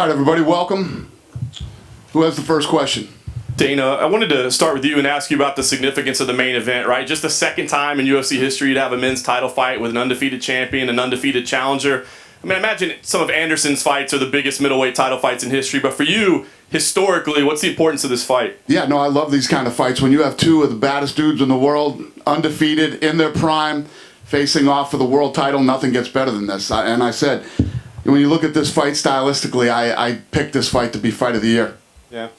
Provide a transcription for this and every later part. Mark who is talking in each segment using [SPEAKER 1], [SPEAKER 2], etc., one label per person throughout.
[SPEAKER 1] All right, everybody, welcome. Who has the first question?
[SPEAKER 2] Dana, I wanted to start with you and ask you about the significance of the main event, right? Just the second time in UFC history to have a men's title fight with an undefeated champion, an undefeated challenger. I mean, I imagine some of Anderson's fights are the biggest middleweight title fights in history, but for you, historically, what's the importance of this fight?
[SPEAKER 1] Yeah, no, I love these kind of fights. When you have two of the baddest dudes in the world, undefeated, in their prime, facing off for the world title, nothing gets better than this. And I said, when you look at this fight stylistically, I picked this fight to be fight of the year.
[SPEAKER 2] Yeah.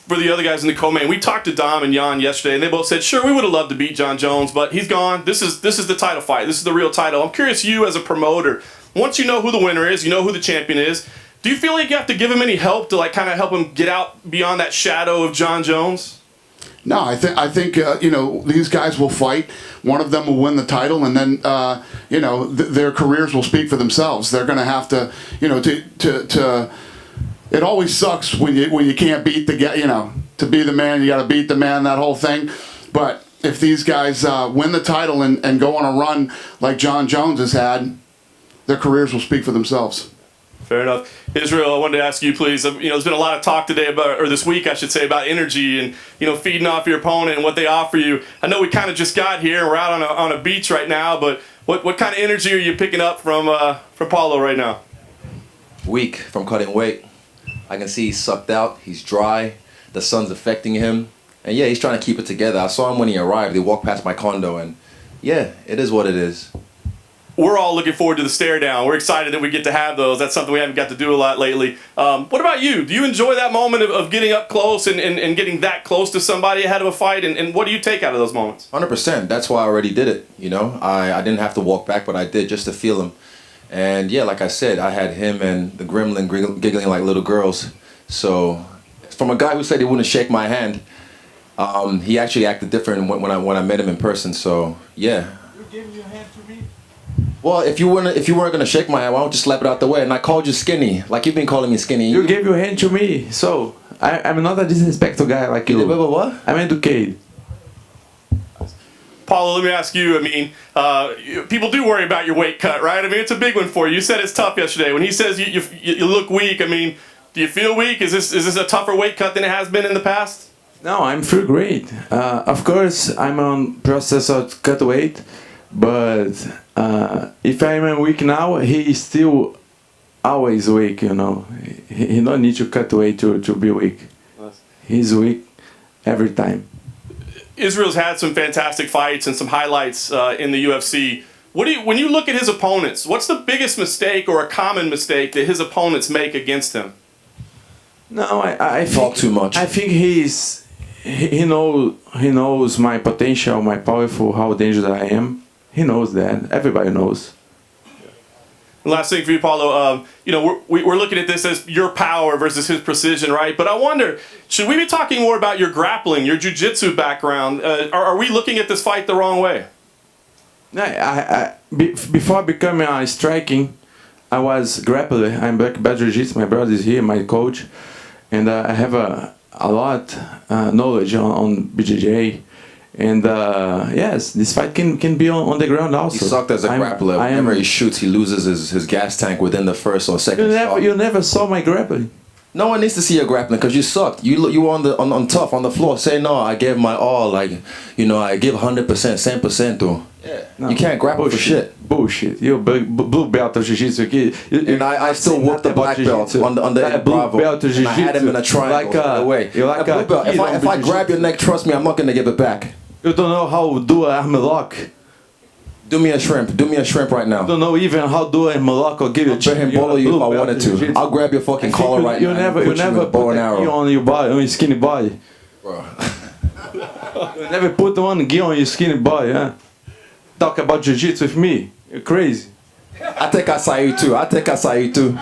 [SPEAKER 2] For the other guys in the co-main, we talked to Dom and Jan yesterday, and they both said, sure, we would have loved to beat Jon Jones, but he's gone. This is the title fight. This is the real title. I'm curious, you as a promoter, once you know who the winner is, you know who the champion is, do you feel like you have to give him any help to like kind of help him get out beyond that shadow of Jon Jones?
[SPEAKER 1] No, I think these guys will fight. One of them will win the title, and then their careers will speak for themselves. They're going to have to, to. It always sucks when you can't beat the guy. To be the man, you got to beat the man. That whole thing. But if these guys win the title and go on a run like Jon Jones has had, their careers will speak for themselves.
[SPEAKER 2] Fair enough. Israel, I wanted to ask you, please. There's been a lot of talk today about, or this week, I should say, about energy and feeding off your opponent and what they offer you. I know we kind of just got here and we're out on a beach right now, but what kind of energy are you picking up from Paulo right now?
[SPEAKER 3] Weak from cutting weight. I can see he's sucked out. He's dry. The sun's affecting him, and yeah, he's trying to keep it together. I saw him when he arrived. He walked past my condo, and yeah, it is what it is.
[SPEAKER 2] We're all looking forward to the stare down. We're excited that we get to have those. That's something we haven't got to do a lot lately. What about you? Do you enjoy that moment of getting up close and getting that close to somebody ahead of a fight? And what do you take out of those moments?
[SPEAKER 3] 100%. That's why I already did it. I didn't have to walk back, but I did just to feel him. And yeah, like I said, I had him and the gremlin giggling like little girls. So from a guy who said he wouldn't shake my hand, he actually acted different when I met him in person. So yeah.
[SPEAKER 4] You gave your hand to me?
[SPEAKER 3] Well, if you weren't gonna shake my hand, why don't you slap it out the way? And I called you skinny, like you've been calling me skinny.
[SPEAKER 4] You gave your hand to me, so I'm not a disrespectful guy like you.
[SPEAKER 3] What?
[SPEAKER 4] I'm educated.
[SPEAKER 2] Paulo, let me ask you, people do worry about your weight cut, right? It's a big one for you. You said it's tough yesterday. When he says you look weak, do you feel weak? Is this a tougher weight cut than it has been in the past?
[SPEAKER 4] No, I'm feel great. Of course, I'm on process of cut weight, but if I'm weak now, he is still always weak, He don't need to cut weight to be weak. He's weak every time.
[SPEAKER 2] Israel's had some fantastic fights and some highlights in the UFC. When you look at his opponents, what's the biggest mistake or a common mistake that his opponents make against him?
[SPEAKER 4] No, I
[SPEAKER 3] talk too much.
[SPEAKER 4] I think he knows my potential, my powerful, how dangerous I am. He knows that. Everybody knows.
[SPEAKER 2] And last thing for you, Paulo, we're looking at this as your power versus his precision, right? But I wonder, should we be talking more about your grappling, your jiu-jitsu background? Are we looking at this fight the wrong way?
[SPEAKER 4] Before becoming striking, I was grappler. I'm black belt jiu-jitsu. My brother is here, my coach, and I have a lot knowledge on BJJ. And yes, this fight can be on the ground also.
[SPEAKER 3] He sucked as a grappler. Whenever he shoots, he loses his gas tank within the first or second shot.
[SPEAKER 4] You never saw my grappling.
[SPEAKER 3] No one needs to see your grappling because you sucked. You were on tough on the floor. Say no, I gave my all. I give 100%, 100%. Though. Yeah. No, you can't grapple for shit.
[SPEAKER 4] Bullshit. You're blue belt of jiu-jitsu.
[SPEAKER 3] And I still whooped the black belt on the Bravo.
[SPEAKER 4] Belt of jiu-jitsu.
[SPEAKER 3] I had him in a triangle. You're like a blue belt. If I grab your neck, trust me, I'm not gonna give it back.
[SPEAKER 4] You don't know how to do an arm lock.
[SPEAKER 3] Do me a shrimp. Do me a shrimp right now.
[SPEAKER 4] You don't know even how to do a lock or give you a
[SPEAKER 3] chip. I'll bolo you if I wanted to. I'll grab your fucking collar right now.
[SPEAKER 4] You never put a gi on your body, on your skinny body.
[SPEAKER 3] Bro.
[SPEAKER 4] You never put one gi on your skinny body, huh? Talk about jiu-jitsu with me. You're crazy.
[SPEAKER 3] I take acai too.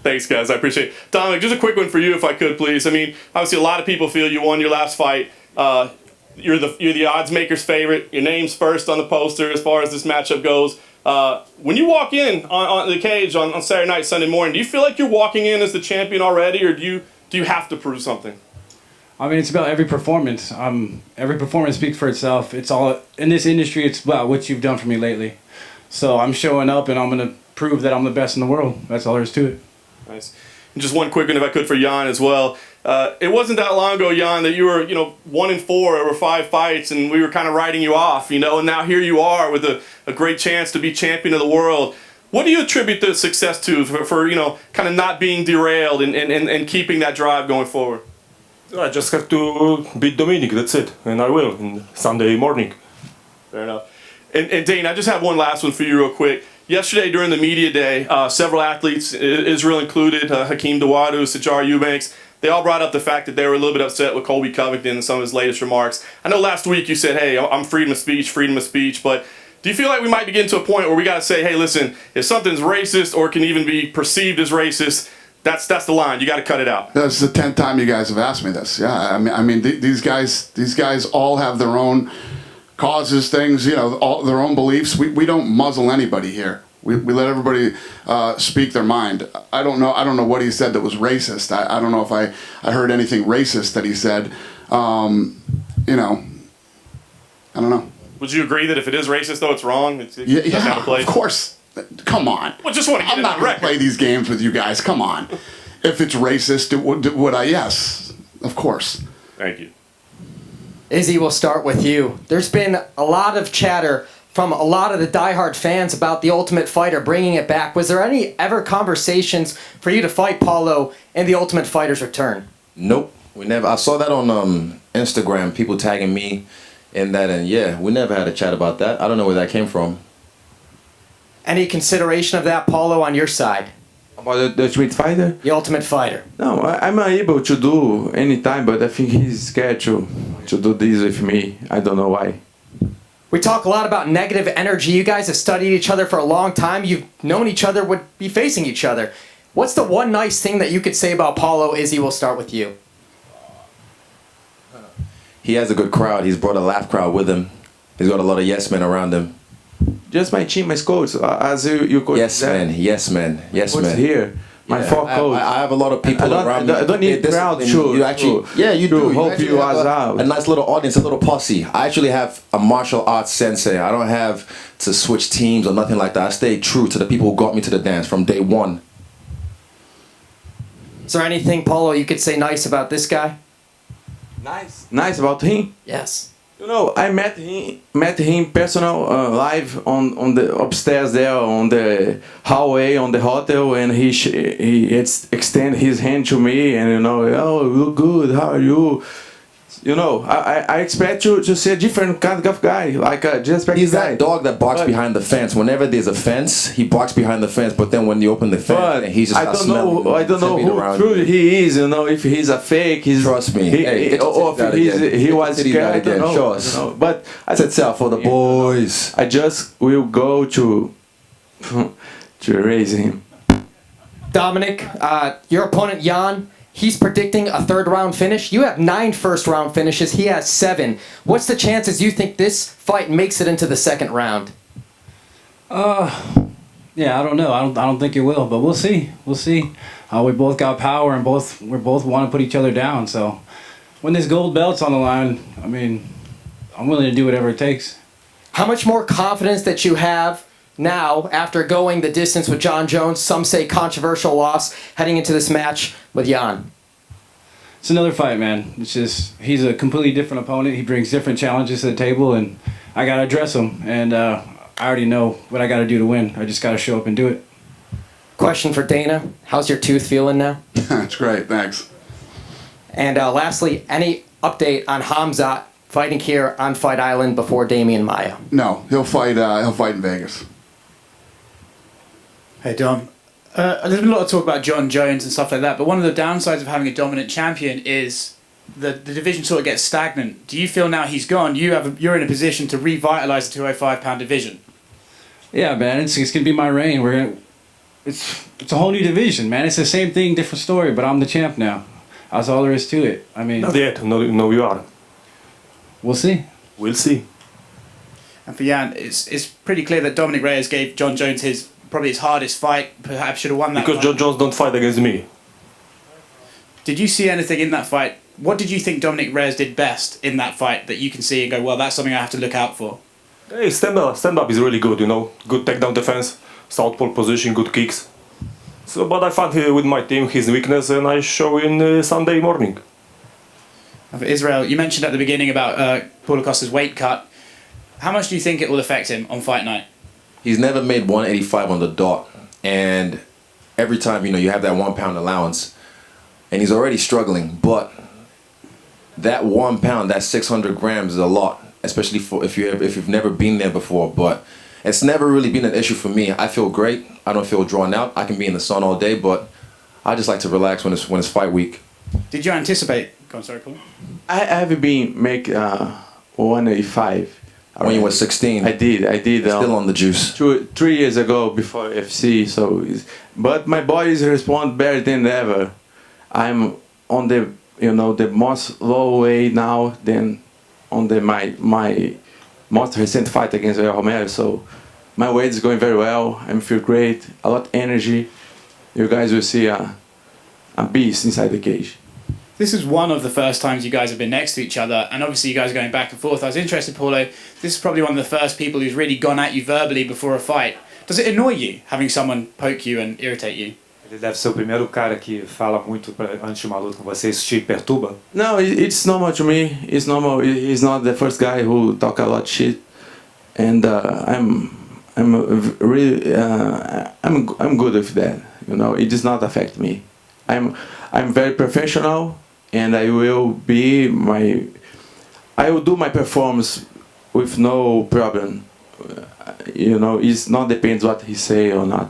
[SPEAKER 2] Thanks, guys. I appreciate it. Dominick, just a quick one for you, if I could, please. Obviously, a lot of people feel you won your last fight. You're the odds maker's favorite. Your name's first on the poster as far as this matchup goes. When you walk in on the cage on Saturday night, Sunday morning, do you feel like you're walking in as the champion already, or do you have to prove something?
[SPEAKER 5] It's about every performance. Every performance speaks for itself. It's all in this industry. It's about what you've done for me lately. So I'm showing up, and I'm gonna prove that I'm the best in the world. That's all there is to it.
[SPEAKER 2] Nice. And just one quick one, if I could, for Jan as well. It wasn't that long ago, Jan, that you were, 1-4 over 5 fights, and we were kind of writing you off, and now here you are with a great chance to be champion of the world. What do you attribute the success to for kind of not being derailed and keeping that drive going forward?
[SPEAKER 6] I just have to beat Dominick, that's it, and I will on Sunday morning.
[SPEAKER 2] Fair enough. And Dane, I just have one last one for you real quick. Yesterday during the media day, several athletes, Israel included, Hakeem Dawodu, Sajar Eubanks, they all brought up the fact that they were a little bit upset with Colby Covington and some of his latest remarks. I know last week you said, hey, I'm freedom of speech, but do you feel like we might be getting to a point where we got to say, hey, listen, if something's racist or can even be perceived as racist, that's the line. You got to cut it out.
[SPEAKER 1] That's the 10th time you guys have asked me this. Yeah, I mean, these guys all have their own causes, things, all their own beliefs. We don't muzzle anybody here. We let everybody speak their mind. I don't know what he said that was racist. I don't know if I heard anything racist that he said. I don't know.
[SPEAKER 2] Would you agree that if it is racist, though, it's wrong?
[SPEAKER 1] Yeah, of course. Come on.
[SPEAKER 2] Well, just want to get
[SPEAKER 1] I'm not going to play these games with you guys. Come on. If it's racist, would I? Yes, of course.
[SPEAKER 2] Thank you.
[SPEAKER 7] Izzy, we'll start with you. There's been a lot of chatter from a lot of the diehard fans about The Ultimate Fighter bringing it back. Was there any ever conversations for you to fight Paulo in The Ultimate Fighter's return?
[SPEAKER 3] Nope, we never. I saw that on Instagram, people tagging me in that, and yeah, we never had a chat about that. I don't know where that came from.
[SPEAKER 7] Any consideration of that, Paulo, on your side?
[SPEAKER 4] About the Ultimate Fighter?
[SPEAKER 7] The Ultimate Fighter.
[SPEAKER 4] No, I'm able to do anytime, but I think he's scared to do this with me. I don't know why.
[SPEAKER 7] We talk a lot about negative energy. You guys have studied each other for a long time. You've known each other, would be facing each other. What's the one nice thing that you could say about Paulo? Izzy, we'll start with you.
[SPEAKER 3] He has a good crowd. He's brought a laugh crowd with him. He's got a lot of yes men around him.
[SPEAKER 4] Just my team, my coach. As you coach.
[SPEAKER 3] Yes man.
[SPEAKER 4] Here. My four coach.
[SPEAKER 3] I have a lot of people around me.
[SPEAKER 4] I don't need crowd show.
[SPEAKER 3] You actually, yeah, you do.
[SPEAKER 4] Hope
[SPEAKER 3] actually
[SPEAKER 4] you
[SPEAKER 3] have
[SPEAKER 4] was out.
[SPEAKER 3] a nice little audience, a little posse. I actually have a martial arts sensei. I don't have to switch teams or nothing like that. I stay true to the people who got me to the dance from day one.
[SPEAKER 7] Is there anything, Paulo, you could say nice about this guy?
[SPEAKER 4] Nice about him?
[SPEAKER 7] Yes.
[SPEAKER 4] I met him personal live on the upstairs there on the hallway on the hotel, and he extend his hand to me, and oh, you look good. How are you? I expect you to see a different kind of guy, like just
[SPEAKER 3] he's that dog that barks behind the fence. Whenever there's a fence, he barks behind the fence. But then when you open the fence, and he's just
[SPEAKER 4] I don't know who true he is. If he's a fake.
[SPEAKER 3] Trust me.
[SPEAKER 4] He was scared. I don't know. But I
[SPEAKER 3] said, "Sell for the boys."
[SPEAKER 4] I just will go to raise him.
[SPEAKER 7] Dominic, your opponent Jan. He's predicting a third-round finish. You have 9 first-round finishes. He has 7. What's the chances you think this fight makes it into the second round?
[SPEAKER 5] Yeah, I don't know. I don't think it will, but we'll see. We'll see. We both got power, and we both want to put each other down. So when this gold belt's on the line, I mean, I'm willing to do whatever it takes.
[SPEAKER 7] How much more confidence that you have now after going the distance with John Jones, some say controversial loss, heading into this match with Jan?
[SPEAKER 5] It's another fight, man. It's just, he's a completely different opponent. He brings different challenges to the table, and I got to address him. And I already know what I got to do to win. I just got to show up and do it.
[SPEAKER 7] Question for Dana. How's your tooth feeling now?
[SPEAKER 1] That's great, thanks.
[SPEAKER 7] And lastly, any update on Hamzat fighting here on Fight Island before Damian Maia?
[SPEAKER 1] No, he'll fight in Vegas.
[SPEAKER 8] Hey Dom, there's been a lot of talk about John Jones and stuff like that, but one of the downsides of having a dominant champion is the division sort of gets stagnant. Do you feel now he's gone, you're in a position to revitalise the 205-pound division?
[SPEAKER 5] Yeah, man, it's gonna be my reign. It's a whole new division, man. It's the same thing, different story, but I'm the champ now. That's all there is to it. I mean,
[SPEAKER 6] Not yet. No, you are.
[SPEAKER 5] We'll see.
[SPEAKER 6] We'll see.
[SPEAKER 8] And for Jan, it's pretty clear that Dominick Reyes gave John Jones probably his hardest fight, perhaps should have won that
[SPEAKER 6] Because
[SPEAKER 8] fight.
[SPEAKER 6] John Jones don't fight against me.
[SPEAKER 8] Did you see anything in that fight? What did you think Dominick Reyes did best in that fight that you can see and go, well, that's something I have to look out for?
[SPEAKER 6] Hey, stand up is really good, Good takedown defense, southpaw position, good kicks. So, but I found with my team his weakness, and I show in Sunday morning.
[SPEAKER 8] For Israel, you mentioned at the beginning about Paulo Costa's weight cut. How much do you think it will affect him on fight night?
[SPEAKER 3] He's never made 185 on the dot, and every time you have that 1 pound allowance, and he's already struggling. But that 1 pound, that 600 grams is a lot, especially for if you've never been there before. But it's never really been an issue for me. I feel great. I don't feel drawn out. I can be in the sun all day, but I just like to relax when it's fight week.
[SPEAKER 8] Did you anticipate? Go on, sorry, Paul.
[SPEAKER 4] I have been make 185.
[SPEAKER 3] When you were 16,
[SPEAKER 4] I did.
[SPEAKER 3] still on the juice.
[SPEAKER 4] 3 years ago before UFC. But my body responds better than ever. I'm on the the most low weight now than on my most recent fight against Romero. So my weight is going very well. I feel great. A lot of energy. You guys will see a beast inside the cage.
[SPEAKER 8] This is one of the first times you guys have been next to each other, and obviously you guys are going back and forth. I was interested, Paulo, this is probably one of the first people who's really gone at you verbally before a fight. Does it annoy you, having someone poke you and irritate you?
[SPEAKER 9] Ele deve ser o primeiro cara que fala muito antes de uma luta com você. Isso te perturba?
[SPEAKER 4] No, it's normal to me. It's normal. He's not the first guy who talk a lot of shit, and I'm really I'm good with that. It does not affect me. I'm very professional, and I will do my performance with no problem. It's not depends what he say or not.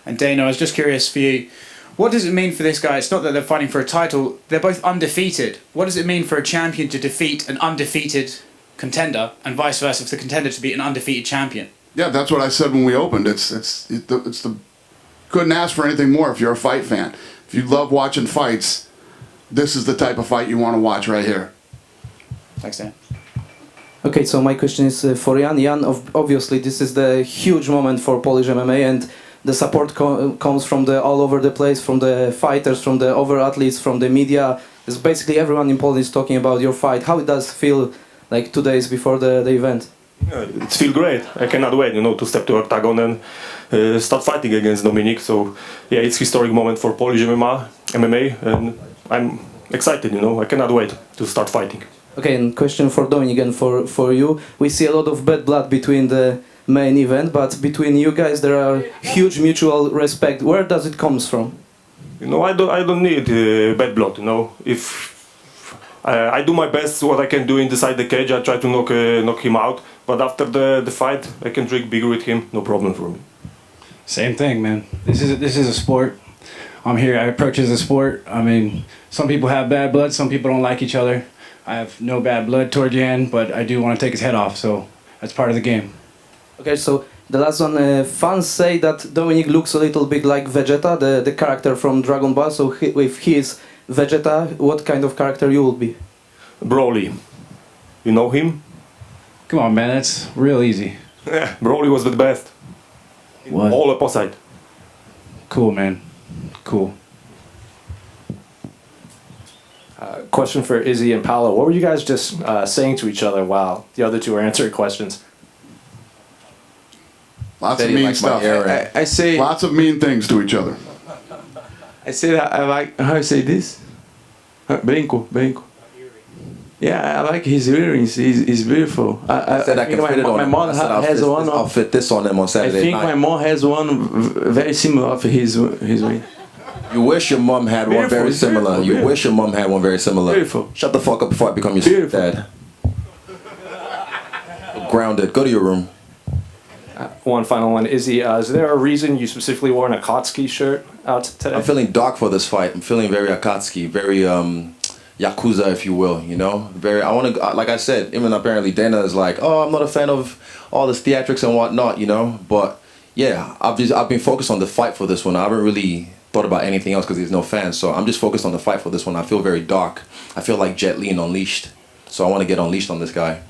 [SPEAKER 8] And Dana, I was just curious for you, what does it mean for this guy? It's not that they're fighting for a title, they're both undefeated. What does it mean for a champion to defeat an undefeated contender, and vice versa for the contender to beat an undefeated champion?
[SPEAKER 1] Yeah, that's what I said when we opened. Couldn't ask for anything more if you're a fight fan. If you love watching fights, this is the type of fight you want to watch right here.
[SPEAKER 8] Thanks, Dan.
[SPEAKER 10] Okay, so my question is for Jan. Jan, obviously this is the huge moment for Polish MMA, and the support comes from all over the place, from the fighters, from the other athletes, from the media. It's basically everyone in Poland is talking about your fight. How it does feel like 2 days before the event?
[SPEAKER 6] It feels great. I cannot wait, to step to octagon and start fighting against Dominick. So yeah, it's historic moment for Polish MMA, and I'm excited. I cannot wait to start fighting.
[SPEAKER 10] Okay, and question for Dominick and for you. We see a lot of bad blood between the main event, but between you guys there are huge mutual respect. Where does it comes from?
[SPEAKER 6] I don't need bad blood. If I do my best, what I can do inside the cage, I try to knock him out. But after the fight, I can drink beer with him, no problem for me.
[SPEAKER 5] Same thing, man. This is a sport. I'm here. I approach it as a sport. I mean, some people have bad blood. Some people don't like each other. I have no bad blood toward Jan, but I do want to take his head off. So that's part of the game.
[SPEAKER 10] Okay, so the last one. Fans say that Dominick looks a little bit like Vegeta, the character from Dragon Ball. So if he is Vegeta, what kind of character you will be?
[SPEAKER 6] Broly. You know him?
[SPEAKER 5] Come on, man. That's real easy.
[SPEAKER 6] Yeah, Broly was the best.
[SPEAKER 5] What?
[SPEAKER 6] All opposite.
[SPEAKER 5] Cool, man. Cool.
[SPEAKER 11] Question for Izzy and Paulo. What were you guys just saying to each other while the other two were answering questions?
[SPEAKER 1] Lots of mean stuff.
[SPEAKER 4] I say
[SPEAKER 1] Lots of mean things to each other.
[SPEAKER 4] I say that I like how you say this. Brinco. Yeah, I like his earrings. He's beautiful. I
[SPEAKER 3] Said I can fit it on
[SPEAKER 4] my
[SPEAKER 3] him.
[SPEAKER 4] mom
[SPEAKER 3] I said,
[SPEAKER 4] has one.
[SPEAKER 3] I'll fit this on him on
[SPEAKER 4] I
[SPEAKER 3] Saturday
[SPEAKER 4] think
[SPEAKER 3] night.
[SPEAKER 4] my mom has one very similar of his ring.
[SPEAKER 3] You wish your mom had one
[SPEAKER 4] Beautiful,
[SPEAKER 3] very
[SPEAKER 4] it's
[SPEAKER 3] similar.
[SPEAKER 4] beautiful,
[SPEAKER 3] You
[SPEAKER 4] beautiful.
[SPEAKER 3] wish your mom had one very similar.
[SPEAKER 4] Beautiful.
[SPEAKER 3] Shut the fuck up before I become your
[SPEAKER 4] Beautiful.
[SPEAKER 3] dad. Grounded. Go to your room.
[SPEAKER 11] One final one. Izzy, is there a reason you specifically wore an Akatsuki shirt out today?
[SPEAKER 3] I'm feeling dark for this fight. I'm feeling very Akatsuki, very Yakuza, if you will. Very. I want to. Like I said, even apparently Dana is like, oh, I'm not a fan of all this theatrics and whatnot. But yeah, I've been focused on the fight for this one. I haven't really thought about anything else because there's no fans. So I'm just focused on the fight for this one. I feel very dark. I feel like Jet Li and Unleashed. So I want to get unleashed on this guy.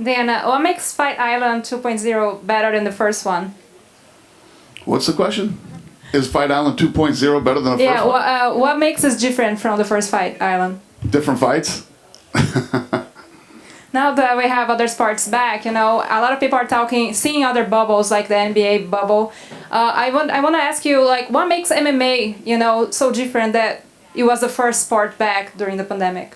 [SPEAKER 12] Dana, what makes Fight Island 2.0 better than the first one?
[SPEAKER 1] What's the question? Is Fight Island 2.0 better than the first one?
[SPEAKER 12] Yeah, what makes us different from the first Fight Island?
[SPEAKER 1] Different fights?
[SPEAKER 12] now that we have other sports back, you know, a lot of people are seeing other bubbles like the NBA bubble. I want to ask you, like, what makes MMA, you know, so different that it was the first sport back during the pandemic?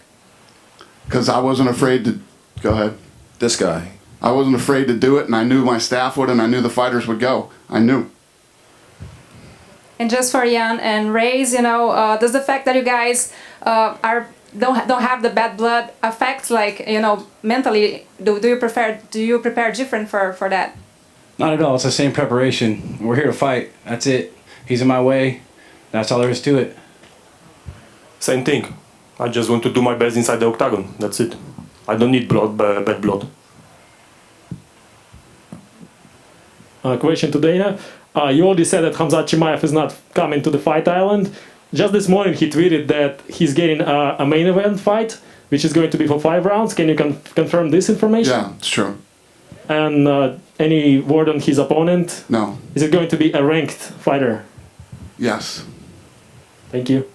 [SPEAKER 1] Because I wasn't afraid to. Go ahead.
[SPEAKER 3] This guy.
[SPEAKER 1] I wasn't afraid to do it, and I knew my staff would, and I knew the fighters would go. I knew.
[SPEAKER 12] And just for Jan and Reyes, you know, does the fact that you guys don't have the bad blood affect, like, you know, mentally? Do you prepare different for that?
[SPEAKER 5] Not at all. It's the same preparation. We're here to fight. That's it. He's in my way. That's all there is to it.
[SPEAKER 6] Same thing. I just want to do my best inside the octagon. That's it. I don't need bad blood.
[SPEAKER 13] Question to Dana. You already said that Khamzat Chimaev is not coming to the fight island. Just this morning he tweeted that he's getting a main event fight, which is going to be for 5 rounds. Can you confirm this information?
[SPEAKER 1] Yeah, it's true.
[SPEAKER 13] And any word on his opponent?
[SPEAKER 1] No.
[SPEAKER 13] Is it going to be a ranked fighter?
[SPEAKER 1] Yes.
[SPEAKER 13] Thank you.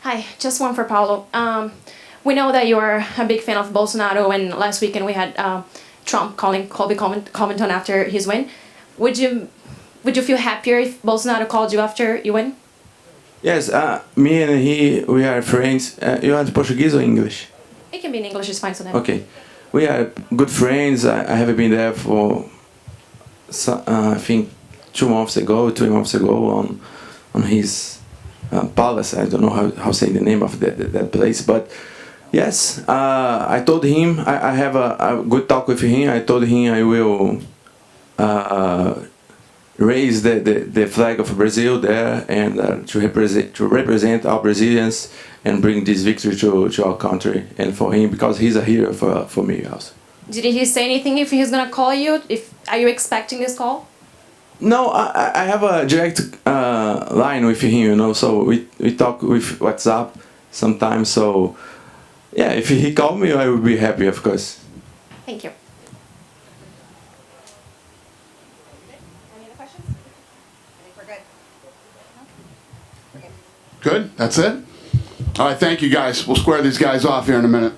[SPEAKER 14] Hi, just one for Paulo. We know that you're a big fan of Bolsonaro, and last weekend we had Trump calling Colby Covington after his win. Would you feel happier if Bolsonaro called you after you win?
[SPEAKER 4] Yes, me and we are friends. You want Portuguese or English?
[SPEAKER 14] It can be in English, it's fine. So then.
[SPEAKER 4] Okay. We are good friends. I have been there for, I think, 3 months ago on his palace. I don't know how to say the name of that place, but yes, I told him I have a good talk with him. I told him I will raise the flag of Brazil there and to represent our Brazilians and bring this victory to our country and for him, because he's a hero for me also.
[SPEAKER 14] Did he say anything if he's gonna call you? Are you expecting this call?
[SPEAKER 4] No, I have a direct line with him, you know, so we talk with WhatsApp sometimes, so yeah, if he called me, I would be happy, of course.
[SPEAKER 14] Thank you.
[SPEAKER 12] Any other questions? I think we're good.
[SPEAKER 1] Good? That's it? All right, thank you, guys. We'll square these guys off here in a minute.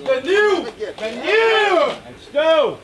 [SPEAKER 15] The new! Let's go!